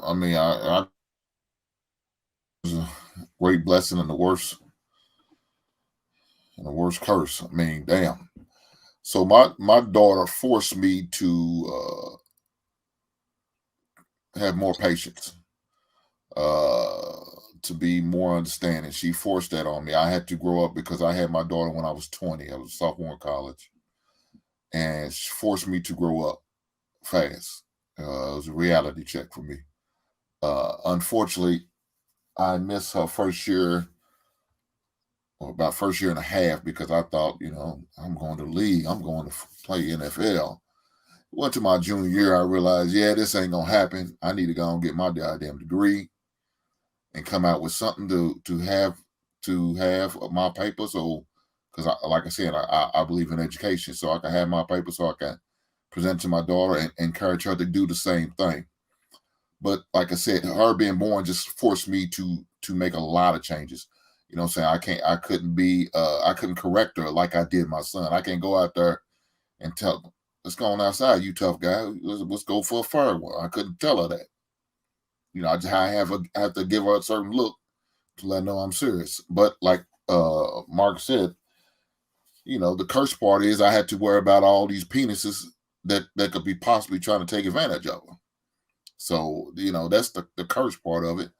I mean, I was a great blessing and the worst curse. I mean, damn. So my daughter forced me to have more patience, uh, to be more understanding. She forced that on me. I had to grow up because I had my daughter when I was 20. I was a sophomore in college, and she forced me to grow up fast. It was a reality check for me. Unfortunately, I missed her first year, or about first year and a half, because I thought, I'm going to league. I'm going to play NFL. Went to my junior year, I realized, yeah, this ain't gonna happen. I need to go and get my goddamn degree and come out with something to have my paper. So, because like I said, I believe in education, so I can have my paper, so I can present to my daughter and encourage her to do the same thing. But like I said, her being born just forced me to make a lot of changes. You know what I'm saying? I couldn't correct her like I did my son. I can't go out there and tell them, let's go on outside, you tough guy. Let's go for a fire one. I couldn't tell her that. I have to give her a certain look to let her know I'm serious. But like Mark said, the curse part is I had to worry about all these penises that could be possibly trying to take advantage of her. So, that's the curse part of it.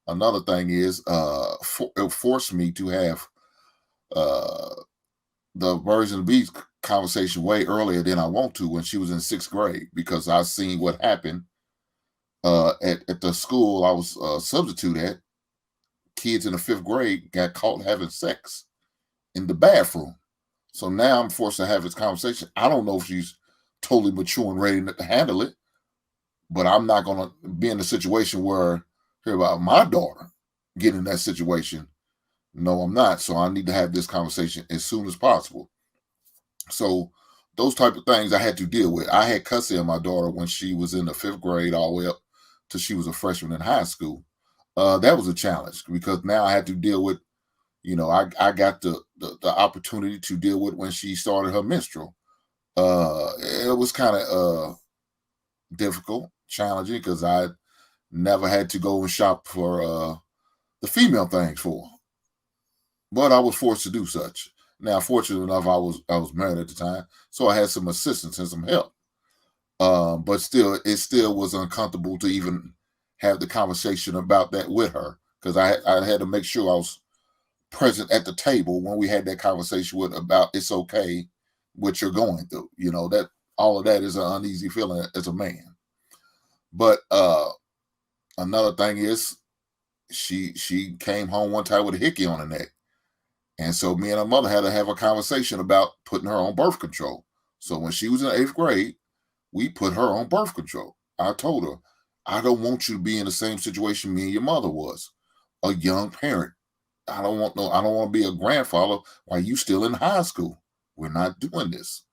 Another thing is it forced me to have uh, the version of beats conversation way earlier than I want to when she was in 6th grade, because I seen what happened at the school I was substitute at. Kids in the 5th grade got caught having sex in the bathroom. So now I'm forced to have this conversation. I don't know if she's totally mature and ready to handle it, but I'm not going to be in a situation where hear about my daughter getting in that situation. No, I'm not. So I need to have this conversation as soon as possible. So those type of things I had to deal with. I had custody of my daughter when she was in the 5th grade all the way up till she was a freshman in high school. That was a challenge because now I had to deal with, I got the opportunity to deal with when she started her menstrual. It was kind of difficult, challenging, because I never had to go and shop for the female things for her. But I was forced to do such. Now, fortunately enough, I was married at the time, so I had some assistance and some help. But still, it still was uncomfortable to even have the conversation about that with her, because I had to make sure I was present at the table when we had that conversation with about it's okay what you're going through. That all of that is an uneasy feeling as a man. But another thing is she came home one time with a hickey on her neck. And so me and her mother had to have a conversation about putting her on birth control. So when she was in 8th grade, we put her on birth control. I told her, I don't want you to be in the same situation me and your mother was, a young parent. I don't want to be a grandfather while you still in high school. We're not doing this.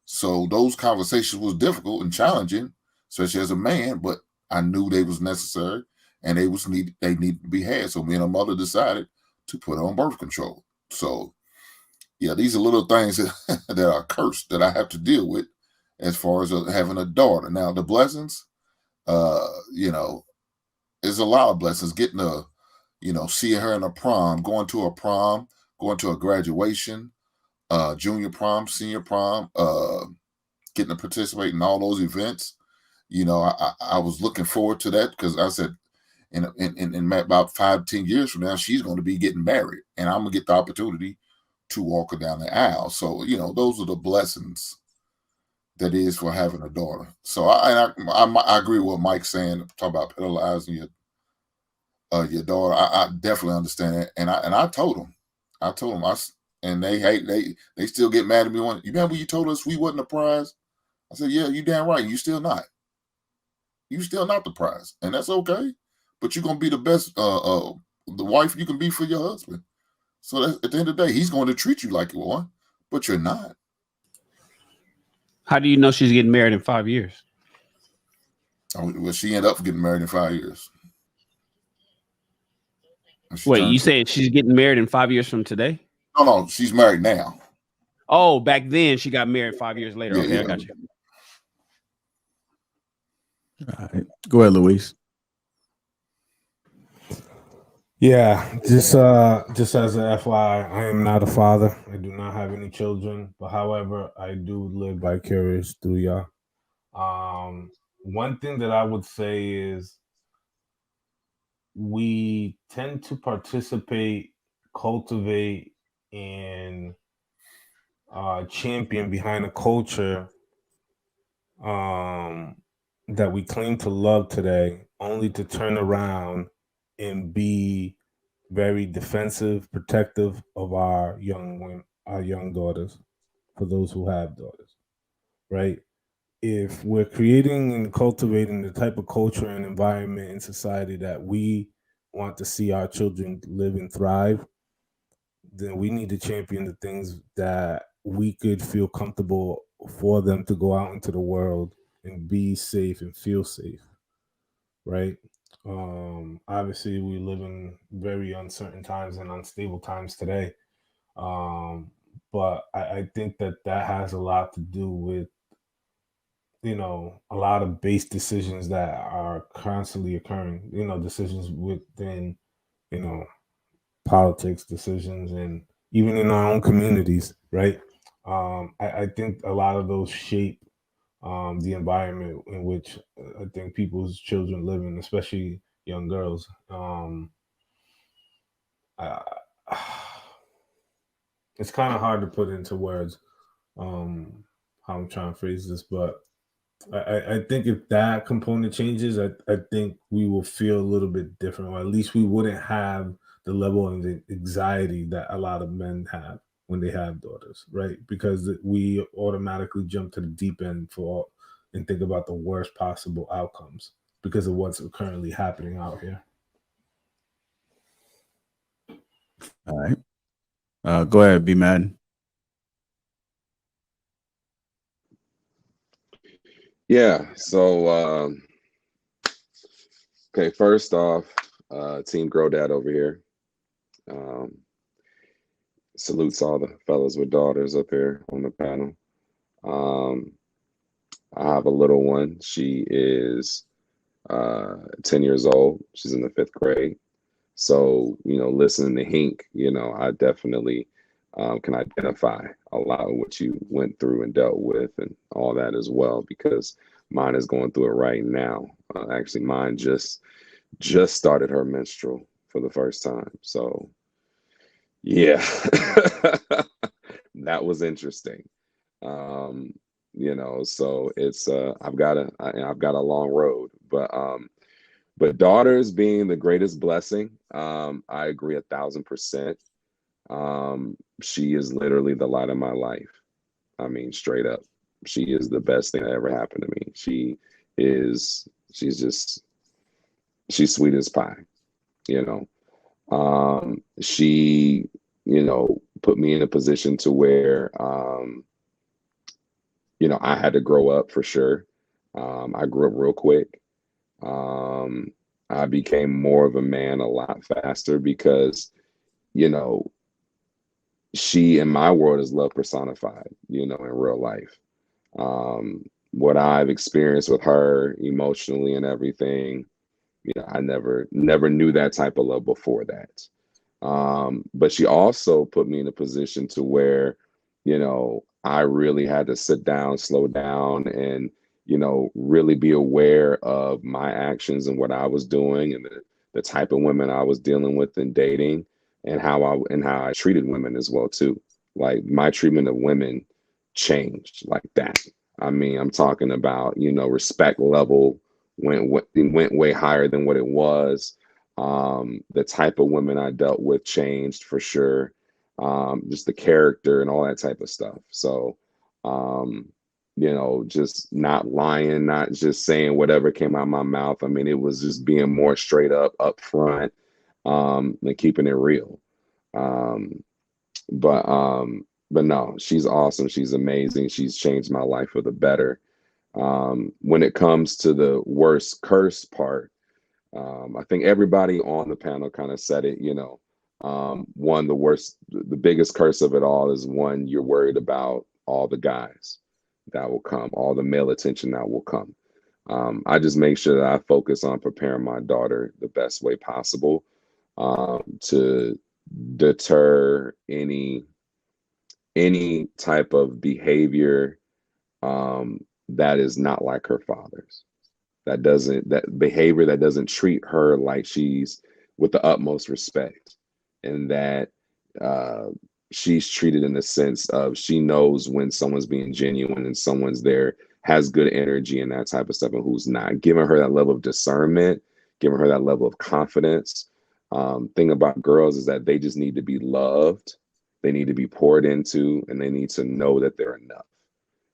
So those conversations was difficult and challenging, especially as a man, but I knew they was necessary and they needed to be had. So me and her mother decided to put her on birth control. So yeah, these are little things that are cursed that I have to deal with as far as having a daughter. Now the blessings, uh, you know, there's a lot of blessings. Getting seeing her in a prom, going to a prom, going to a graduation, junior prom, senior prom, getting to participate in all those events. I was looking forward to that because I said, in about 5-10 years from now, she's going to be getting married, and I'm gonna get the opportunity to walk her down the aisle. So those are the blessings that is for having a daughter. So I agree with what Mike's saying. Talk about penalizing your daughter. I definitely understand that, and I told him, and they still get mad at me. You remember you told us we wasn't a prize? I said, yeah, you damn right. You still not. You still not the prize, and that's okay. But you're gonna be the best, the wife you can be for your husband. So at the end of the day, he's going to treat you like one, but you're not. How do you know she's getting married in 5 years? Well, she ended up getting married in 5 years. Wait, you said she's getting married in 5 years from today? No, she's married now. Oh, back then she got married 5 years later. Yeah, okay, yeah. I got you. All right. Go ahead, Luis. Yeah, just as a FYI, I am not a father. I do not have any children, but however, I do live vicarious through y'all. One thing that I would say is we tend to participate, cultivate, and champion behind a culture um, that we claim to love today, only to turn around and be very defensive, protective of our young women, our young daughters, for those who have daughters, right? If we're creating and cultivating the type of culture and environment in society that we want to see our children live and thrive, then we need to champion the things that we could feel comfortable for them to go out into the world and be safe and feel safe, right? Obviously, we live in very uncertain times and unstable times today. Um, but I think that that has a lot to do with, a lot of base decisions that are constantly occurring, decisions within, you know, politics, decisions, and even in our own communities, right? I think a lot of those shape the environment in which I think people's children live in, especially young girls. I, it's kind of hard to put into words how I'm trying to phrase this, but I think if that component changes, I think we will feel a little bit different, or at least we wouldn't have the level of anxiety that a lot of men have when they have daughters, right? Because we automatically jump to the deep end and think about the worst possible outcomes because of what's currently happening out here. All right. Go ahead, be mad. Yeah. So, okay. First off, Team Grow Dad over here. Um, Salutes all the fellas with daughters up here on the panel. Um, I have a little one. She is 10 years old. She's in the fifth grade. So, listening to Hink, I definitely can identify a lot of what you went through and dealt with and all that as well, because mine is going through it right now. Actually, mine just started her menstrual for the first time. So, yeah, that was interesting. Um, so it's I've got a long road, but daughters being the greatest blessing, I agree 1,000%. She is literally the light of my life. I mean, straight up, she is the best thing that ever happened to me. She's just, she's sweet as pie, you know. She, put me in a position to where, I had to grow up for sure. I grew up real quick. Um, I became more of a man a lot faster because, you know, she in my world is love personified, in real life. What I've experienced with her emotionally and everything, I never knew that type of love before that. But she also put me in a position to where, I really had to sit down, slow down, and, really be aware of my actions and what I was doing and the type of women I was dealing with and dating and how I treated women as well too. Like my treatment of women changed like that. I mean, I'm talking about, respect level went way higher than what it was. The type of women I dealt with changed for sure. Just the character and all that type of stuff. So, just not lying, not just saying whatever came out of my mouth. I mean, it was just being more straight up front, and keeping it real. Um, but no, she's awesome. She's amazing. She's changed my life for the better. When it comes to the worst curse part, I think everybody on the panel kind of said it, the biggest curse of it all is one, you're worried about all the guys that will come, all the male attention that will come. I just make sure that I focus on preparing my daughter the best way possible. to deter any type of behavior that is not like her father's. That behavior that doesn't treat her like she's with the utmost respect, and that she's treated in the sense of she knows when someone's being genuine and someone's there, has good energy and that type of stuff, and who's not. Giving her that level of discernment, giving her that level of confidence. Thing about girls is that they just need to be loved, they need to be poured into, and they need to know that they're enough.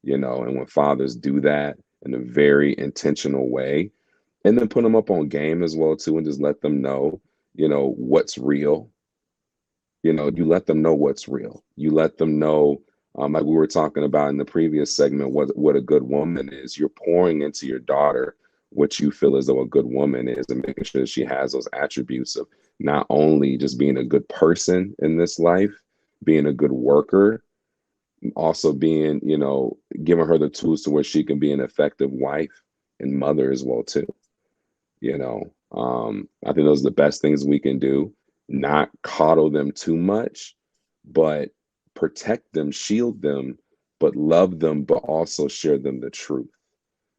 And when fathers do that in a very intentional way, and then put them up on game as well too, and just let them know, what's real. You let them know what's real. You let them know, like we were talking about in the previous segment, what a good woman is. You're pouring into your daughter what you feel as though a good woman is, and making sure that she has those attributes of not only just being a good person in this life, being a good worker, also being, giving her the tools to where she can be an effective wife and mother as well too. I think those are the best things we can do. Not coddle them too much, but protect them, shield them, but love them, but also share them the truth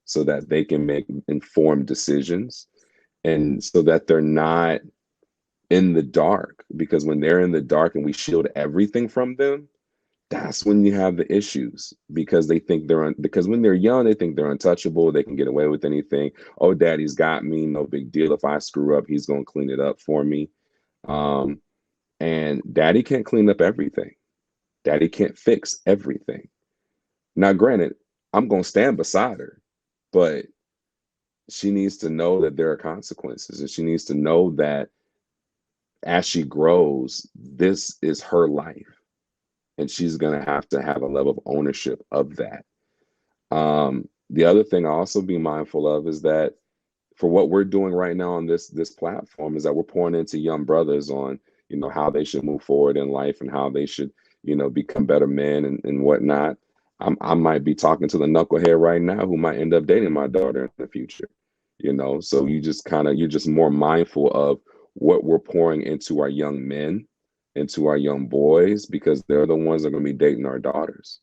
so that they can make informed decisions, and so that they're not in the dark. Because when they're in the dark and we shield everything from them, that's when you have the issues, because they think because when they're young, they think they're untouchable. They can get away with anything. Oh, daddy's got me. No big deal. If I screw up, he's going to clean it up for me. And daddy can't clean up everything. Daddy can't fix everything. Now, granted, I'm going to stand beside her, but she needs to know that there are consequences, and she needs to know that as she grows, this is her life. And she's going to have a level of ownership of that. The other thing I also be mindful of is that for what we're doing right now on this platform is that we're pouring into young brothers on, how they should move forward in life and how they should, become better men and whatnot. I might be talking to the knucklehead right now who might end up dating my daughter in the future, so you're just more mindful of what we're pouring into our young men, into our young boys, because they're the ones that are going to be dating our daughters.